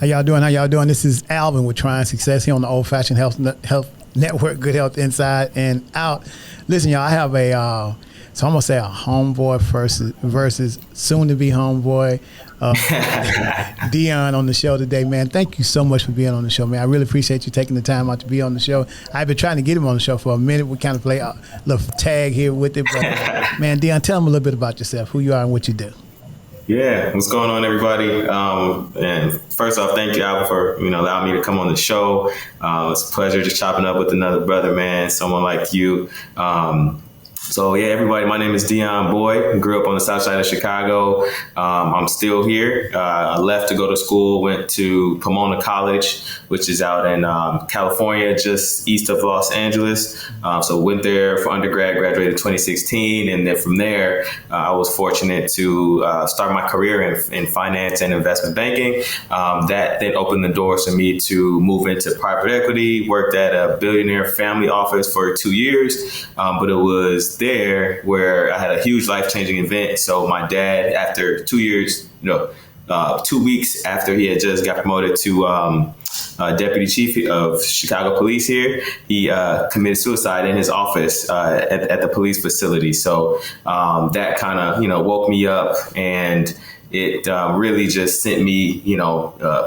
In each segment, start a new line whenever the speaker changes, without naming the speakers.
How y'all doing? How y'all doing? This is Alvin with Trying Success here on the Old Fashioned Health Network. Good health inside and out. Listen, y'all, I have so I'm gonna say a homeboy versus soon to be homeboy, Dion on the show today, man. Thank you so much for being on the show, man. I really appreciate you taking the time out to be on the show. I've been trying to get him on the show for a minute. We kind of play a little tag here with it, but man, Dion, tell them a little bit about yourself, who you are and what you do.
Yeah, what's going on, everybody? And first off, thank you, Alvin, for allowing me to come on the show. It's a pleasure just chopping up with another brother, man, someone like you. So yeah, everybody, my name is Dion Boyd. Grew up on the south side of Chicago. I'm still here. I left to go to school, went to Pomona College, which is out in California, just east of Los Angeles. So went there for undergrad, graduated in 2016. And then from there, I was fortunate to start my career in finance and investment banking. That then opened the doors for me to move into private equity, worked at a Billionaire family office for 2 years. But it was there where I had a huge life-changing event. So my dad, after 2 years, 2 weeks after he had just got promoted to deputy chief of Chicago police here, he committed suicide in his office at the police facility. So that kind of, woke me up, and it really just sent me,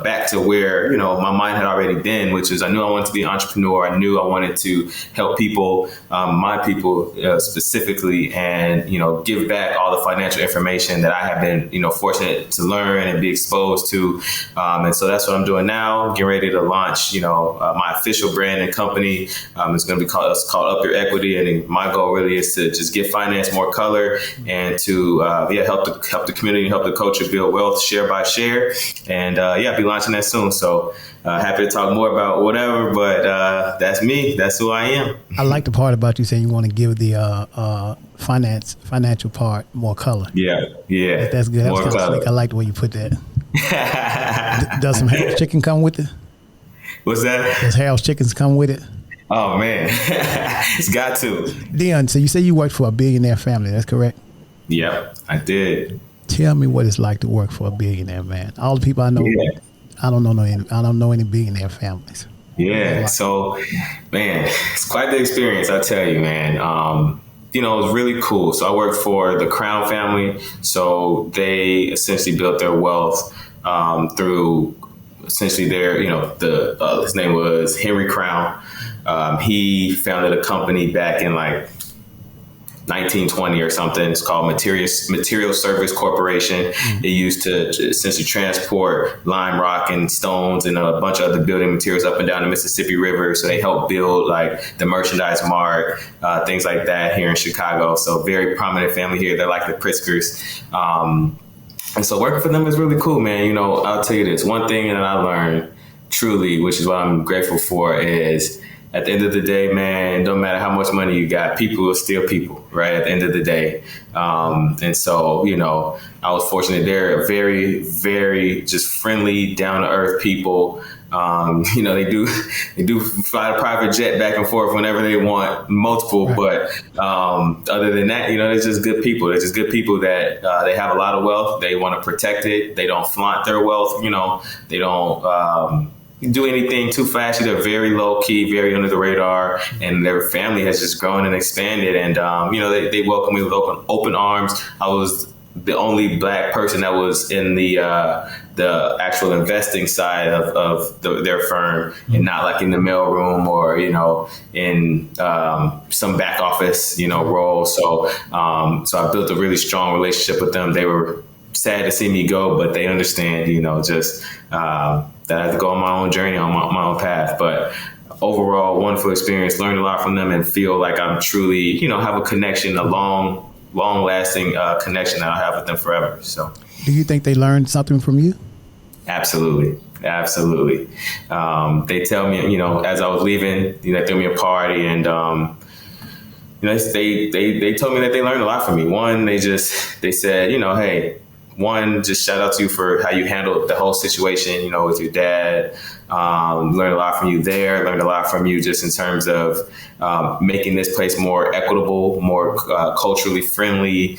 back to where, my mind had already been, which is I knew I wanted to be an entrepreneur. I knew I wanted to help people, my people specifically, and, give back all the financial information that I have been, fortunate to learn and be exposed to. And so that's what I'm doing now. Getting ready to launch, my official brand and company. It's going to be called Up Your Equity. And my goal really is to just give finance more color and to, help the community, help the culture build wealth share by share. And I'll be launching that soon. So happy to talk more about whatever, but that's me. That's who I am.
I like the part about you saying you want to give the financial part more color.
Yeah.
That's good. That was kind of slick. I like the way you put that. Does some Harold's chicken come with it?
What's that?
Does Harold's chickens come with it?
Oh, man. It's got to.
Dion, so you say you worked for a billionaire family. That's correct?
Yep, I did.
Tell me what it's like to work for a billionaire, man. All the people I know, yeah. I don't know any billionaire families.
Yeah, so, man, it's quite the experience, I tell you, man. It was really cool. So I worked for the Crown family. So they essentially built their wealth through essentially their, his name was Henry Crown. He founded a company back in 1920 or something. It's called Material Service Corporation. Mm-hmm. It used to essentially transport lime, rock, and stones and a bunch of other building materials up and down the Mississippi River. So they helped build the Merchandise Mart, things like that here in Chicago. So very prominent family here. They're like the Pritzkers. And so working for them is really cool, man. I'll tell you this. One thing that I learned truly, which is what I'm grateful for, is at the end of the day, man, no matter how much money you got, people are still people, right? At the end of the day. And so, I was fortunate. They're very, very just friendly, down to earth people. They do fly a private jet back and forth whenever they want, multiple. Right. But other than that, they're just good people. They're just good people that they have a lot of wealth. They want to protect it. They don't flaunt their wealth. They don't do anything too flashy. They're very low key, very under the radar, and their family has just grown and expanded. And they welcome me with open arms. I was the only Black person that was in the actual investing side of their firm, and not in the mailroom or in some back office role. So I built a really strong relationship with them. They were sad to see me go, but they understand that I have to go on my own journey, on my own path. But overall, wonderful experience, learned a lot from them, and feel like I'm truly, have a connection, a long-lasting connection that I'll have with them forever. So,
do you think they learned something from you?
Absolutely. They tell me, as I was leaving, they threw me a party, and they told me that they learned a lot from me. One, they said, hey, one, just shout out to you for how you handled the whole situation, with your dad. Learned a lot from you there. Learned a lot from you just in terms of making this place more equitable, more culturally friendly.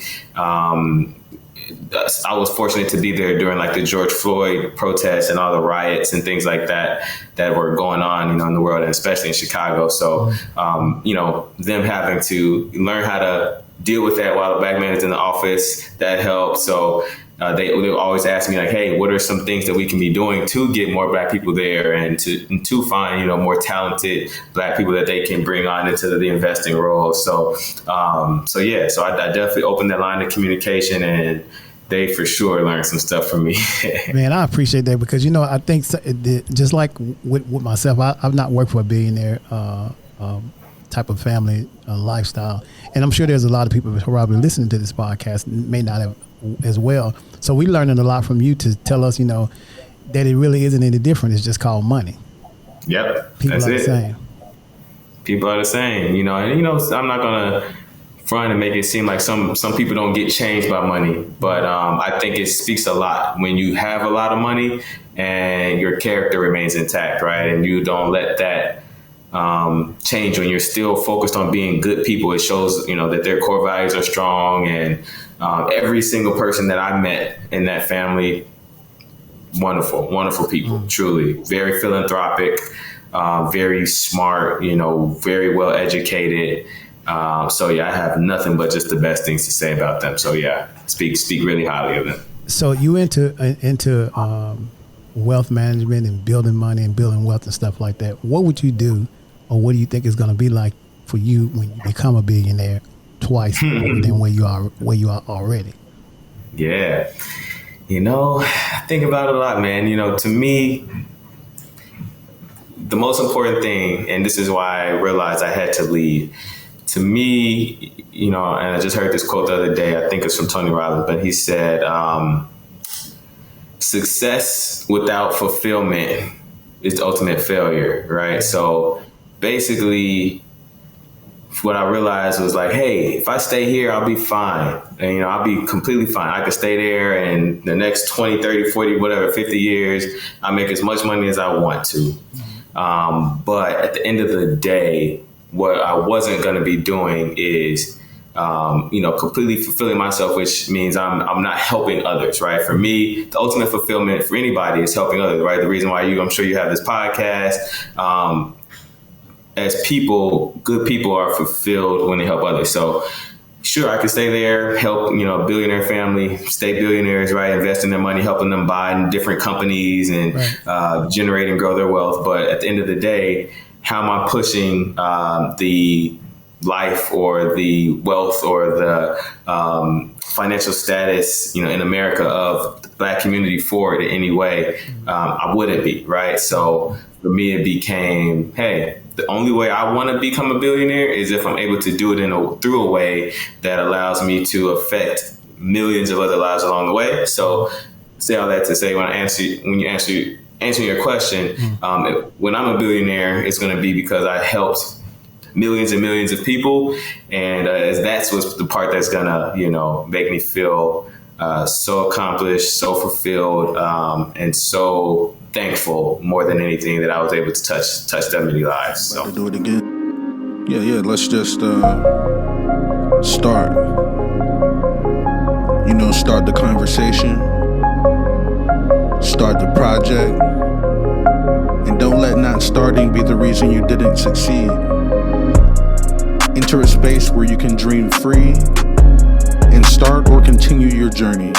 I was fortunate to be there during like the George Floyd protests and all the riots and things like that were going on, in the world, and especially in Chicago. So, them having to learn how to deal with that while the black man is in the office, that helped. So they always ask me like, hey, what are some things that we can be doing to get more black people there and to find, more talented black people that they can bring on into the investing role. So I definitely opened that line of communication, and they for sure learned some stuff from me.
Man, I appreciate that, because, I think just like with myself, I've not worked for a billionaire type of family lifestyle. And I'm sure there's a lot of people who are probably listening to this podcast may not have as well. So we learning a lot from you to tell us, that it really isn't any different. It's just called money.
Yep.
People
that's
are
it.
the same.
People are the same, and, I'm not going to front and make it seem like some people don't get changed by money. But I think it speaks a lot when you have a lot of money and your character remains intact, right? And you don't let that change when you're still focused on being good people. It shows, that their core values are strong. And every single person that I met in that family, wonderful, wonderful people, truly. Very philanthropic, very smart, very well educated. I have nothing but just the best things to say about them. So yeah, speak really highly of them.
So you into wealth management and building money and building wealth and stuff like that. What would you do, or what do you think is going to be like for you when you become a billionaire twice more than where you are already?
Yeah, I think about it a lot, man. To me, the most important thing, and this is why I realized I had to leave. To me, and I just heard this quote the other day, I think it's from Tony Robbins, but he said, success without fulfillment is the ultimate failure, right? So basically, what I realized was like, hey, if I stay here, I'll be fine. And, I'll be completely fine. I could stay there, and the next 20, 30, 40, whatever, 50 years, I'll make as much money as I want to. But at the end of the day, what I wasn't going to be doing is, completely fulfilling myself, which means I'm not helping others, right? For me, the ultimate fulfillment for anybody is helping others, right? The reason why I'm sure you have this podcast, as people, good people are fulfilled when they help others. So sure, I could stay there, help, billionaire family, stay billionaires, right? Investing their money, helping them buy in different companies and generate and grow their wealth. But at the end of the day, how am I pushing the life or the wealth or the financial status, in America of the Black community forward in any way? I wouldn't be, right? So for me, it became, hey, the only way I want to become a billionaire is if I'm able to do it through a way that allows me to affect millions of other lives along the way. So say all that to say, when you answer your question, when I'm a billionaire, it's going to be because I helped millions and millions of people, and that's what's the part that's gonna make me feel so accomplished, so fulfilled, and so thankful more than anything that I was able to touch that many lives. So
to do it again. Yeah. Let's just start. Start the conversation. Start the project. And don't let not starting be the reason you didn't succeed. Enter a space where you can dream free and start or continue your journey.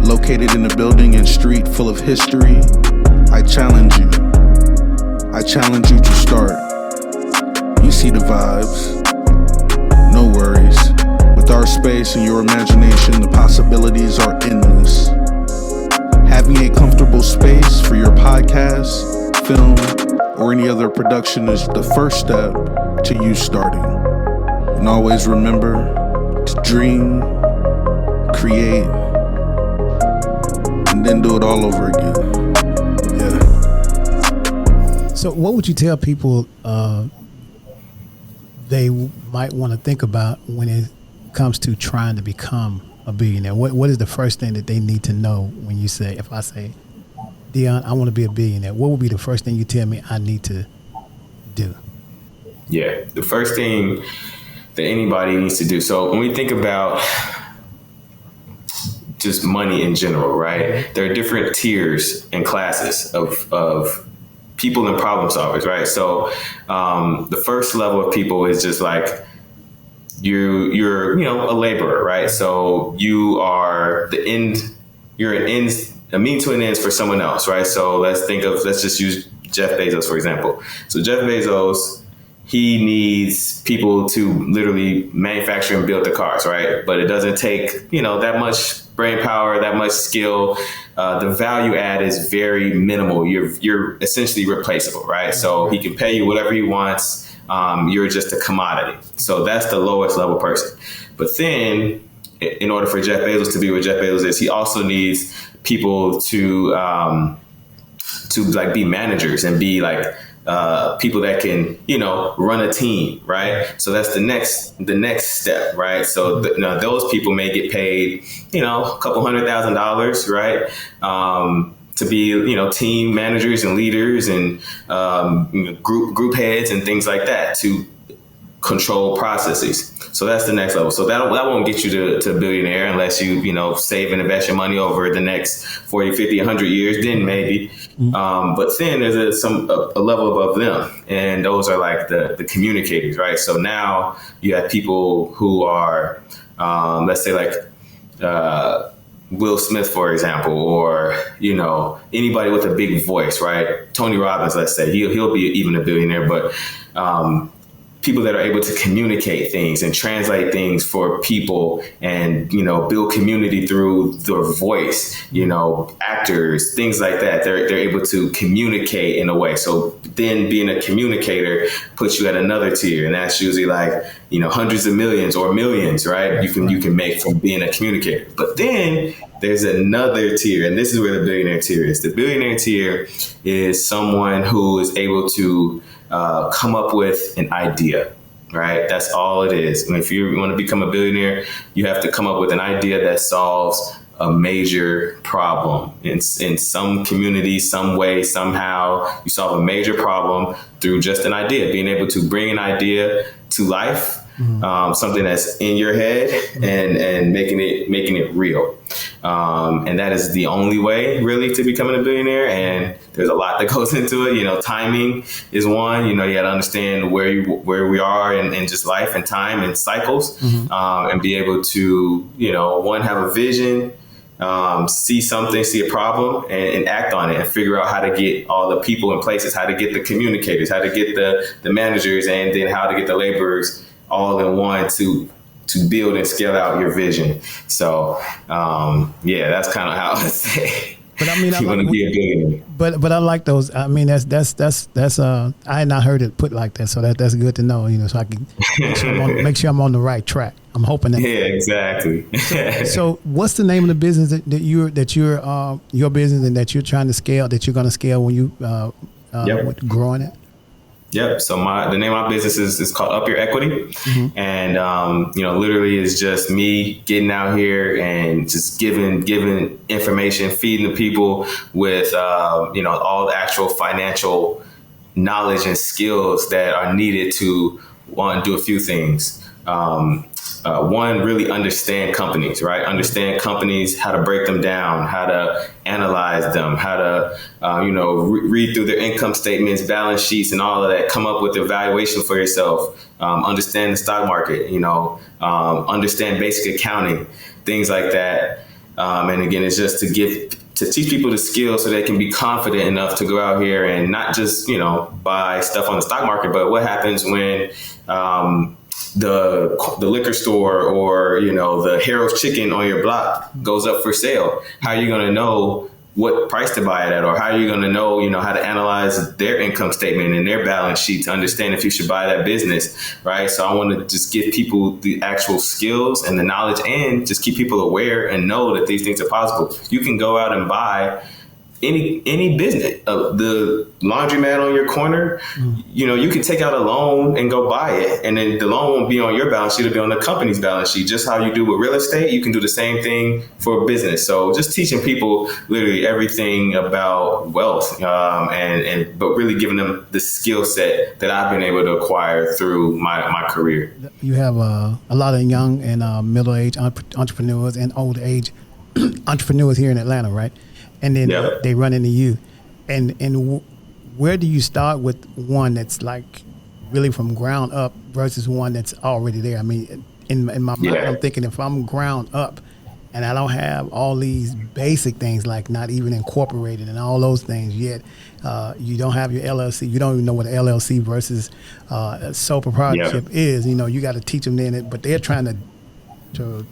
Located in a building and street full of history, I challenge you. I challenge you to start. You see the vibes. No worries. With our space and your imagination, the possibilities are endless. Having a comfortable space for your podcast, film, or any other production is the first step to you starting. And always remember to dream, create, and then do it all over again. Yeah.
So what would you tell people they might want to think about when it comes to trying to become a billionaire? What is the first thing that they need to know when you say, if I say, Dion, I want to be a billionaire, what would be the first thing you tell me I need to do?
Yeah, the first thing that anybody needs to do. So when we think about just money in general, right? There are different tiers and classes of people and problem solvers, right? So the first level of people is just like you're a laborer, right? So you're a mean to an end for someone else, right? So let's just use Jeff Bezos, for example. So Jeff Bezos, he needs people to literally manufacture and build the cars, right? But it doesn't take, that much brain power, that much skill. The value add is very minimal. You're essentially replaceable, right? So he can pay you whatever he wants. You're just a commodity. So that's the lowest level person. But then in order for Jeff Bezos to be what Jeff Bezos is, he also needs people to like be managers and be like people that can, run a team, right? So that's the next step, right? So those people may get paid, a couple $100,000, right? To be, team managers and leaders and group heads and things like that to control processes. So that's the next level. So that won't get you to billionaire unless you, save and invest your money over the next 40, 50, 100 years, then maybe. But then there's a level above them, and those are like the communicators, right? So now you have people who are, let's say like Will Smith, for example, or, anybody with a big voice, right? Tony Robbins, let's say, he'll be even a billionaire, but people that are able to communicate things and translate things for people and, build community through their voice, actors, things like that. They're able to communicate in a way. So then being a communicator puts you at another tier. And that's usually like, hundreds of millions or millions, right? You can make from being a communicator. But then there's another tier, and this is where the billionaire tier is. The billionaire tier is someone who is able to come up with an idea, right? That's all it is. And if you want to become a billionaire, you have to come up with an idea that solves a major problem in some community, some way, somehow. You solve a major problem through just an idea, being able to bring an idea to life, something that's in your head, and making it real. And that is the only way really to becoming a billionaire. And there's a lot that goes into it. Timing is one. You got to understand where we are in just life and time and cycles, and be able to, one, have a vision, see a problem and act on it and figure out how to get all the people in places, how to get the communicators, how to get the managers, and then how to get the laborers all in one to build and scale out your vision. So, that's kind of how I would say. But I mean, you want to be a billionaire.
But I like those. I mean, that's I had not heard it put like that. So that's good to know, so I can make sure I'm on the right track. I'm hoping that.
Yeah, exactly.
So what's the name of the business that you're your business and that you're trying to scale, that you're going to scale when you growing it?
Yep. So the name of my business is called Up Your Equity. And, literally is just me getting out here and just giving information, feeding the people with, all the actual financial knowledge and skills that are needed to, one, do a few things. One, really understand companies, right? Understand companies, how to break them down, how to analyze them, how to, read through their income statements, balance sheets, and all of that. Come up with a valuation for yourself. Understand the stock market, understand basic accounting, things like that. And again, it's just to teach people the skills so they can be confident enough to go out here and not just, buy stuff on the stock market, but what happens when, the liquor store or, the Harold's Chicken on your block goes up for sale. How are you going to know what price to buy it at? Or how are you going to know, how to analyze their income statement and their balance sheet to understand if you should buy that business, right? So I want to just give people the actual skills and the knowledge and just keep people aware and know that these things are possible. You can go out and buy any business, the laundromat on your corner, you can take out a loan and go buy it. And then the loan won't be on your balance sheet, it'll be on the company's balance sheet. Just how you do with real estate, you can do the same thing for business. So just teaching people literally everything about wealth, but really giving them the skill set that I've been able to acquire through my career.
You have a lot of young and middle-aged entrepreneurs and old-age entrepreneurs here in Atlanta, right? And then
Yep.
they run into you. And where do you start with one that's like really from ground up versus one that's already there? I mean, in my mind,
Yeah.
I'm thinking if I'm ground up and I don't have all these basic things like not even incorporated and all those things yet, you don't have your LLC. You don't even know what an LLC versus a sole proprietorship is. You know, you got to teach them then, but they're trying to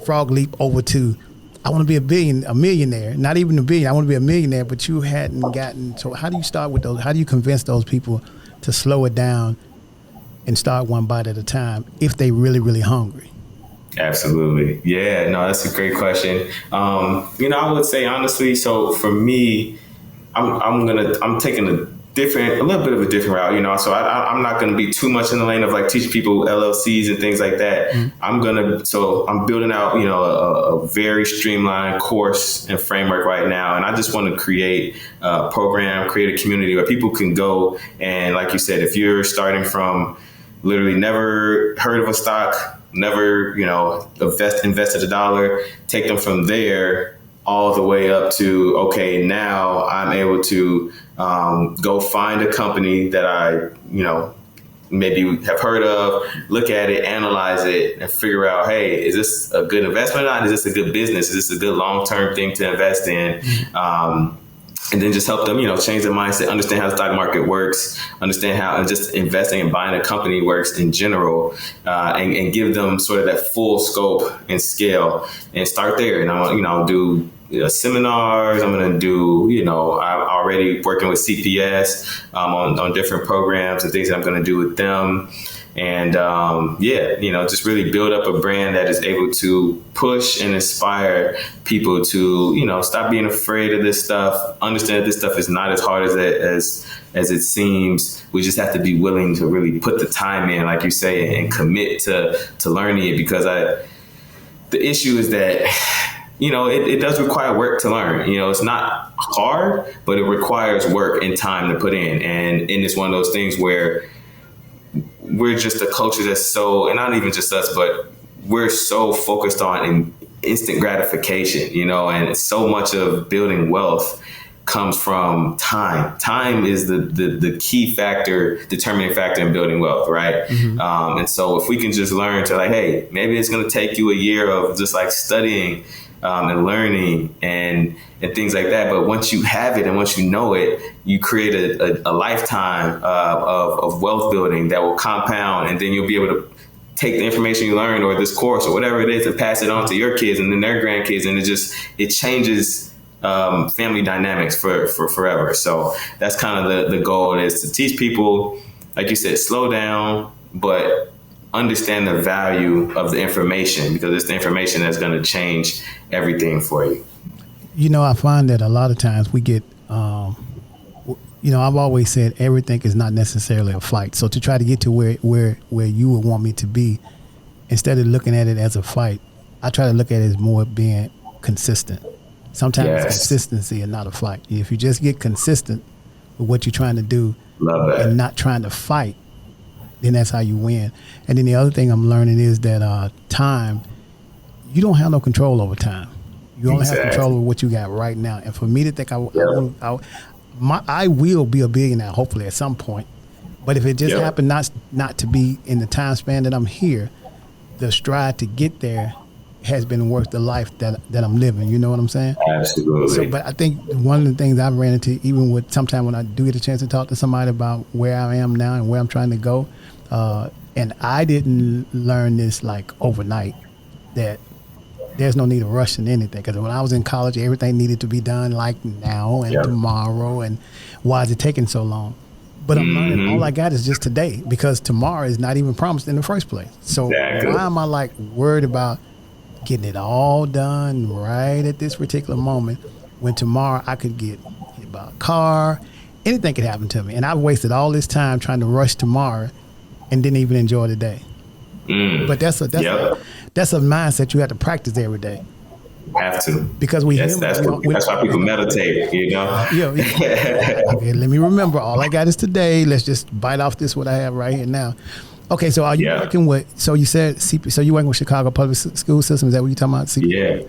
frog leap over to, I want to be a millionaire, not even a billion. I want to be a millionaire, but you hadn't gotten. So how do you start with those? How do you convince those people to slow it down and start one bite at a time if they really, really hungry?
Absolutely. Yeah, no, that's a great question. I would say honestly, so for me, I'm taking a little bit of a different route, so I'm not going to be too much in the lane of like teaching people LLCs and things like that. Mm-hmm. I'm building out, a very streamlined course and framework right now. And I just want to create a program, create a community where people can go. And like you said, if you're starting from literally never heard of a stock, never, invested $1, take them from there all the way up to, okay, now I'm able to go find a company that I, maybe have heard of, look at it, analyze it, and figure out, hey, is this a good investment or not? Is this a good business? Is this a good long-term thing to invest in? And then just help them, change their mindset, understand how the stock market works, understand how just investing and buying a company works in general, and give them sort of that full scope and scale and start there. And I'll do seminars. I'm going to do, I'm already working with CPS on different programs and things that I'm going to do with them. And, just really build up a brand that is able to push and inspire people to, stop being afraid of this stuff, understand that this stuff is not as hard as it seems. We just have to be willing to really put the time in, like you say, and commit to learning it, because the issue is that, it does require work to learn. It's not hard, but it requires work and time to put in. And it's one of those things where we're just a culture that's so, and not even just us, but we're so focused on instant gratification, and so much of building wealth comes from time. Time is the key factor, determining factor in building wealth, right? Mm-hmm. And so if we can just learn to like, hey, maybe it's going to take you a year of just like studying and learning and things like that. But once you have it and once you know it, you create a lifetime of wealth building that will compound, and then you'll be able to take the information you learned or this course or whatever it is and pass it on to your kids and then their grandkids. And it changes family dynamics for forever. So that's kind of the goal, is to teach people, like you said, slow down, but understand the value of the information, because it's the information that's going to change everything for you.
I find that a lot of times we get, I've always said everything is not necessarily a fight. So to try to get to where you would want me to be, instead of looking at it as a fight, I try to look at it as more being consistent. Sometimes It's consistency and not a fight. If you just get consistent with what you're trying to do and not trying to fight, then that's how you win. And then the other thing I'm learning is that time, you don't have no control over time. You only have control over what you got right now. And for me to think I will be a billionaire, hopefully at some point. But if it just happened not to be in the time span that I'm here, the stride to get there has been worth the life that I'm living. You know what I'm saying?
Absolutely.
So, but I think one of the things I've ran into, even with sometime when I do get a chance to talk to somebody about where I am now and where I'm trying to go, and I didn't learn this like overnight, that there's no need to rush in anything. Because when I was in college, everything needed to be done like now and tomorrow. And why is it taking so long? But I'm learning all I got is just today, because tomorrow is not even promised in the first place. So why am I like worried about getting it all done right at this particular moment, when tomorrow I could get hit by a car, anything could happen to me. And I've wasted all this time trying to rush tomorrow and didn't even enjoy the day. But that's a mindset you have to practice every day.
Have to.
Because
that's why people meditate,
Okay, let me remember, all I got is today. Let's just bite off this what I have right here now. Okay, so are you working with, so you said, so you working with Chicago Public School System? Is that what you're talking about?
Yeah.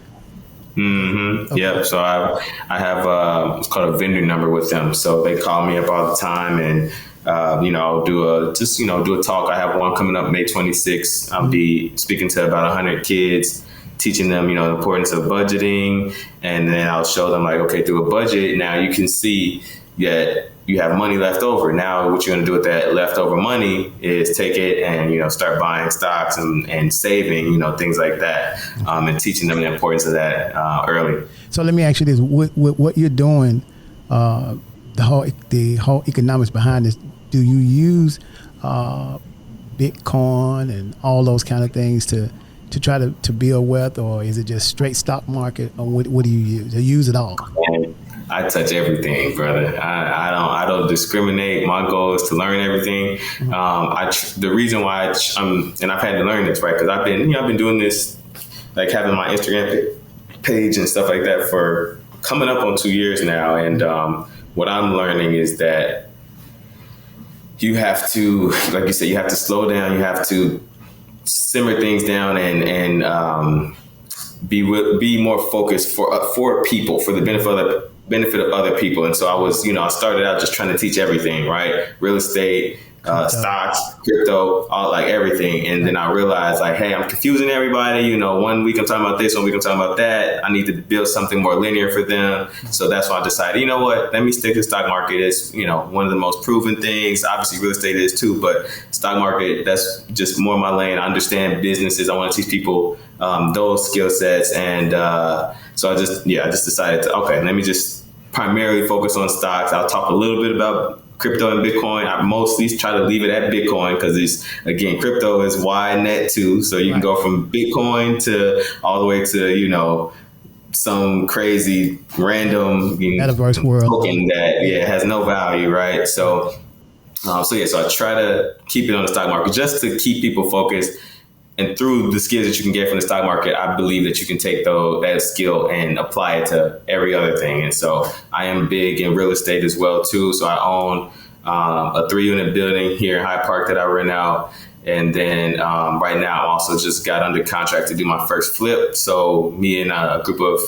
Mm-hmm. Okay. Yep. So I have it's called a vendor number with them. So they call me up all the time, and I'll do a talk. I have one coming up May 26th. I'll be speaking to about 100 kids, teaching them, the importance of budgeting, and then I'll show them like, okay, through a budget, now you can see that you have money left over. Now what you're going to do with that leftover money is take it and, start buying stocks and saving, things like that, and teaching them the importance of that early.
So let me ask you this, what you're doing, the whole economics behind this, do you use Bitcoin and all those kind of things to try to build wealth, or is it just straight stock market, or what do you use? Do you use it all?
I touch everything, brother. I don't discriminate. My goal is to learn everything. The reason why and I've had to learn this, right? Because I've been doing this, like having my Instagram page and stuff like that for coming up on 2 years now. And what I'm learning is that you have to, like you said, you have to slow down. You have to simmer things down and be more focused for people, for the benefit of other people. And so I started out just trying to teach everything, right? Real estate, stocks, crypto, all, like everything. And then I realized, like, hey, I'm confusing everybody. 1 week I'm talking about this, 1 week I'm talking about that. I need to build something more linear for them. So that's why I decided, you know what, let me stick to the stock market. It's, one of the most proven things. Obviously real estate is too, but stock market, that's just more my lane. I understand businesses. I want to teach people those skill sets. And so I just decided to, okay, let me just primarily focus on stocks. I'll talk a little bit about crypto and Bitcoin. I mostly try to leave it at Bitcoin because crypto is wide net too. So you can go from Bitcoin to all the way to, some crazy random
metaverse world
token that has no value, right? So I try to keep it on the stock market just to keep people focused. And through the skills that you can get from the stock market, I believe that you can take that skill and apply it to every other thing. And so I am big in real estate as well, too. So I own a 3-unit building here in Hyde Park that I rent out. And then right now I also just got under contract to do my first flip. So me and a group of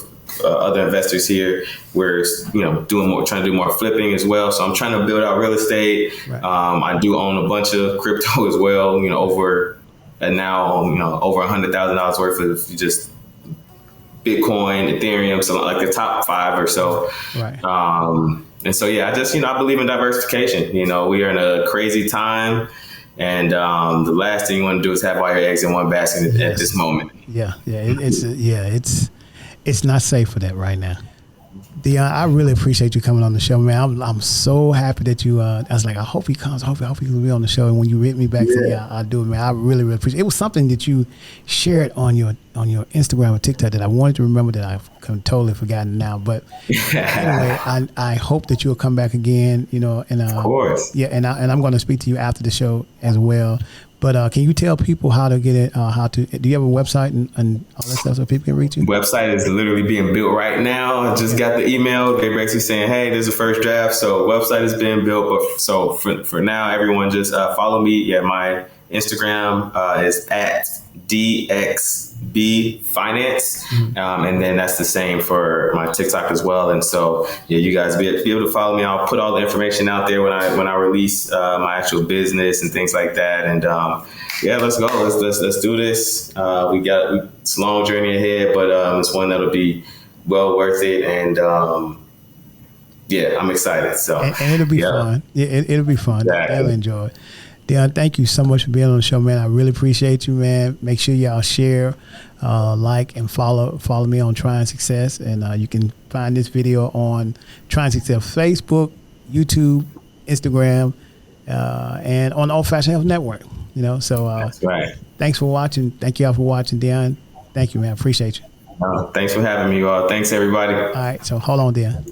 other investors here, we're trying to do more flipping as well. So I'm trying to build out real estate. Right. I do own a bunch of crypto as well, over $100,000 worth of just Bitcoin, Ethereum, so like the top 5 or so. Right. And so, I believe in diversification. We are in a crazy time, and the last thing you want to do is have all your eggs in one basket at this moment.
It's not safe for that right now. Dion, I really appreciate you coming on the show, man. I'm so happy that you. I was like, I hope he comes. I hope he will be on the show. And when you hit me back, I'll do it, man. I really, really appreciate it. It was something that you shared on your Instagram or TikTok that I wanted to remember that I've totally forgotten now. But anyway, I hope that you'll come back again. And
of course,
and I'm going to speak to you after the show as well. But can you tell people how to get it? Do you have a website and all that stuff so people can reach you?
Website is literally being built right now. I just got the email. They're basically saying, hey, there's a first draft. So website is being built. But so for now, everyone just follow me. Yeah, my Instagram is at DXB Finance. And then that's the same for my TikTok as well. And so, you guys be able to follow me. I'll put all the information out there when I release my actual business and things like that. And let's go. Let's do this. It's a long journey ahead, but it's one that'll be well worth it. And I'm excited. So
and it'll be fun. Yeah, it'll be fun. Exactly. I'll enjoy it. Dion, thank you so much for being on the show, man. I really appreciate you, man. Make sure y'all share, like, and follow me on Trying Success. And you can find this video on Trying Success Facebook, YouTube, Instagram, and on the Old Fashioned Health Network. So
that's right.
Thanks for watching. Thank y'all for watching, Dion. Thank you, man. Appreciate you.
Thanks for having me, y'all. Thanks, everybody.
All right. So hold on, Dion.